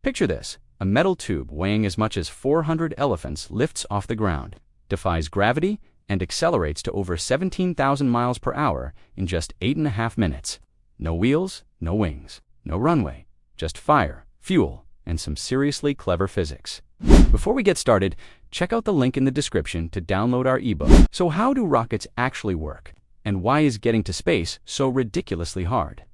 Picture this: a metal tube weighing as much as 400 elephants lifts off the ground, defies gravity, and accelerates to over 17,000 miles per hour in just 8.5 minutes. No wheels, no wings, no runway, just fire, fuel, and some seriously clever physics. Before we get started, check out the link in the description to download our ebook. So how do rockets actually work? And why is getting to space so ridiculously hard?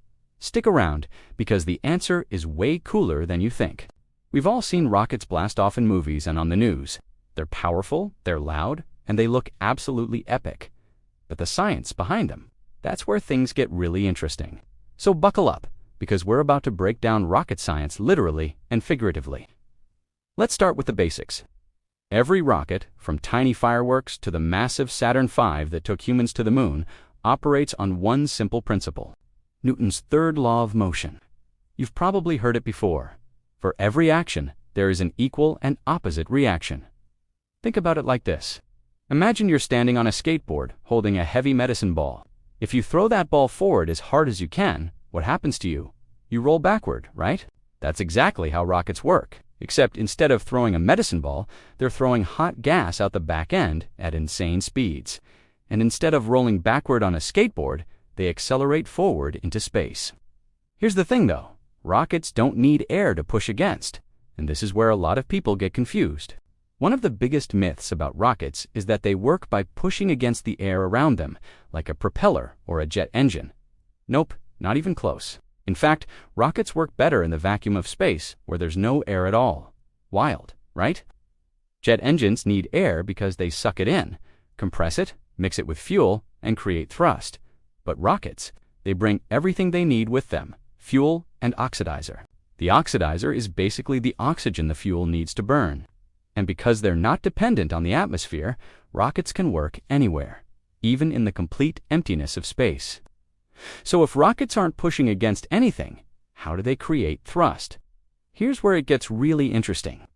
Stick around, because the answer is way cooler than you think. We've all seen rockets blast off in movies and on the news. They're powerful, they're loud, and they look absolutely epic. But the science behind them, that's where things get really interesting. So buckle up, because we're about to break down rocket science literally and figuratively. Let's start with the basics. Every rocket, from tiny fireworks to the massive Saturn V that took humans to the moon, operates on one simple principle: Newton's third law of motion. You've probably heard it before. For every action, there is an equal and opposite reaction. Think about it like this. Imagine you're standing on a skateboard holding a heavy medicine ball. If you throw that ball forward as hard as you can, what happens to you? You roll backward, right? That's exactly how rockets work. Except instead of throwing a medicine ball, they're throwing hot gas out the back end at insane speeds. And instead of rolling backward on a skateboard, they accelerate forward into space. Here's the thing though, rockets don't need air to push against, and this is where a lot of people get confused. One of the biggest myths about rockets is that they work by pushing against the air around them, like a propeller or a jet engine. Nope, not even close. In fact, rockets work better in the vacuum of space, where there's no air at all. Wild, right? Jet engines need air because they suck it in, compress it, mix it with fuel, and create thrust. But rockets, they bring everything they need with them: fuel and oxidizer. The oxidizer is basically the oxygen the fuel needs to burn. And because they're not dependent on the atmosphere, rockets can work anywhere, even in the complete emptiness of space. So if rockets aren't pushing against anything, how do they create thrust? Here's where it gets really interesting.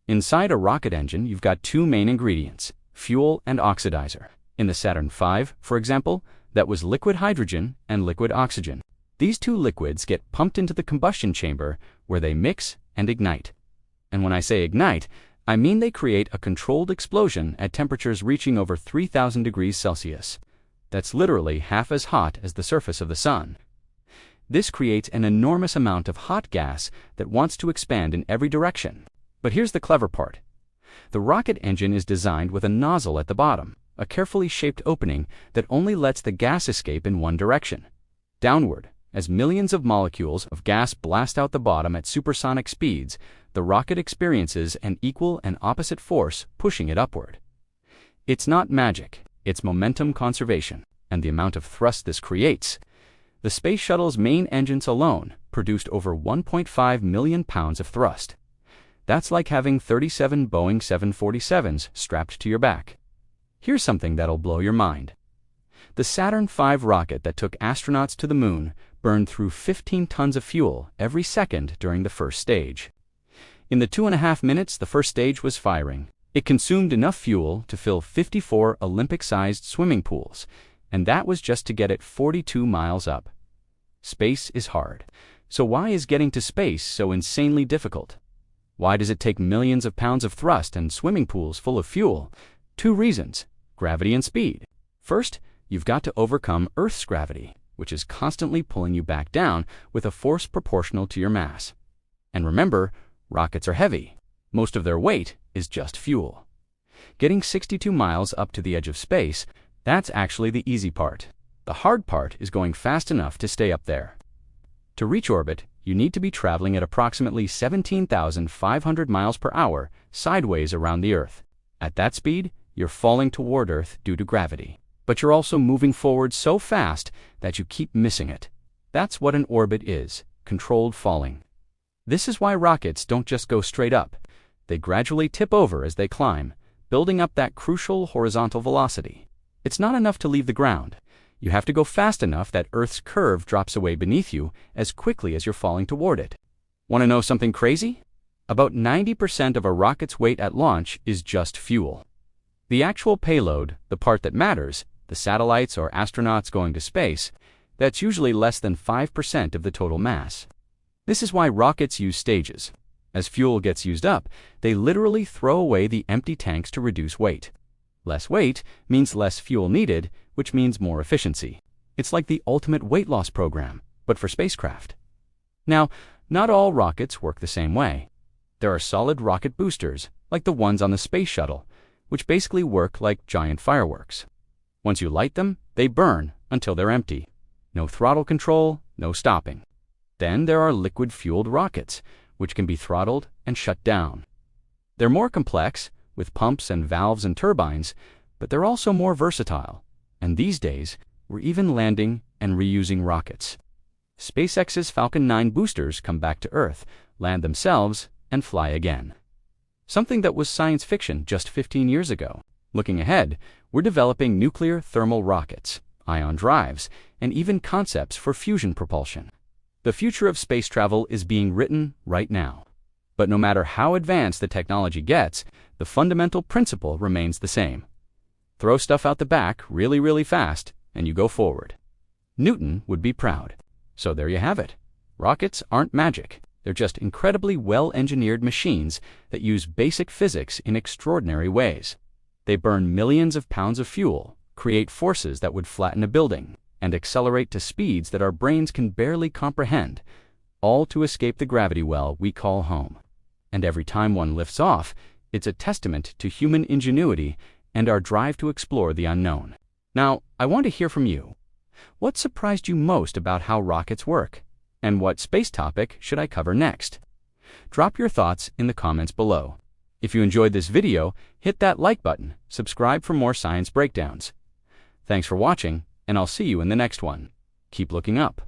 Inside a rocket engine, you've got two main ingredients: fuel and oxidizer. In the Saturn V, for example, that was liquid hydrogen and liquid oxygen. These two liquids get pumped into the combustion chamber, where they mix and ignite. And when I say ignite, I mean they create a controlled explosion at temperatures reaching over 3,000 degrees Celsius. That's literally half as hot as the surface of the sun. This creates an enormous amount of hot gas that wants to expand in every direction. But here's the clever part. The rocket engine is designed with a nozzle at the bottom, a carefully shaped opening that only lets the gas escape in one direction, downward. As millions of molecules of gas blast out the bottom at supersonic speeds, the rocket experiences an equal and opposite force pushing it upward. It's not magic, it's momentum conservation, and the amount of thrust this creates. The space shuttle's main engines alone produced over 1.5 million pounds of thrust. That's like having 37 Boeing 747s strapped to your back. Here's something that'll blow your mind. The Saturn V rocket that took astronauts to the moon burned through 15 tons of fuel every second during the first stage. In the 2.5 minutes the first stage was firing, it consumed enough fuel to fill 54 Olympic-sized swimming pools, and that was just to get it 42 miles up. Space is hard. So why is getting to space so insanely difficult? Why does it take millions of pounds of thrust and swimming pools full of fuel? Two reasons: gravity and speed. First, you've got to overcome Earth's gravity, which is constantly pulling you back down with a force proportional to your mass. And remember, rockets are heavy. Most of their weight is just fuel. Getting 62 miles up to the edge of space, that's actually the easy part. The hard part is going fast enough to stay up there. To reach orbit, you need to be traveling at approximately 17,500 miles per hour sideways around the Earth. At that speed, you're falling toward Earth due to gravity. But you're also moving forward so fast that you keep missing it. That's what an orbit is: controlled falling. This is why rockets don't just go straight up. They gradually tip over as they climb, building up that crucial horizontal velocity. It's not enough to leave the ground. You have to go fast enough that Earth's curve drops away beneath you as quickly as you're falling toward it. Want to know something crazy? About 90% of a rocket's weight at launch is just fuel. The actual payload, the part that matters, the satellites or astronauts going to space, that's usually less than 5% of the total mass. This is why rockets use stages. As fuel gets used up, they literally throw away the empty tanks to reduce weight. Less weight means less fuel needed, which means more efficiency. It's like the ultimate weight loss program, but for spacecraft. Now, not all rockets work the same way. There are solid rocket boosters, like the ones on the space shuttle, which basically work like giant fireworks. Once you light them, they burn until they're empty. No throttle control, no stopping. Then there are liquid-fueled rockets, which can be throttled and shut down. They're more complex, with pumps and valves and turbines, but they're also more versatile. And these days, we're even landing and reusing rockets. SpaceX's Falcon 9 boosters come back to Earth, land themselves, and fly again. Something that was science fiction just 15 years ago. Looking ahead, we're developing nuclear thermal rockets, ion drives, and even concepts for fusion propulsion. The future of space travel is being written right now. But no matter how advanced the technology gets, the fundamental principle remains the same. Throw stuff out the back really, really fast, and you go forward. Newton would be proud. So there you have it. Rockets aren't magic. They're just incredibly well-engineered machines that use basic physics in extraordinary ways. They burn millions of pounds of fuel, create forces that would flatten a building, and accelerate to speeds that our brains can barely comprehend, all to escape the gravity well we call home. And every time one lifts off, it's a testament to human ingenuity and our drive to explore the unknown. Now, I want to hear from you. What surprised you most about how rockets work? And what space topic should I cover next? Drop your thoughts in the comments below. If you enjoyed this video, hit that like button, subscribe for more science breakdowns. Thanks for watching, and I'll see you in the next one. Keep looking up.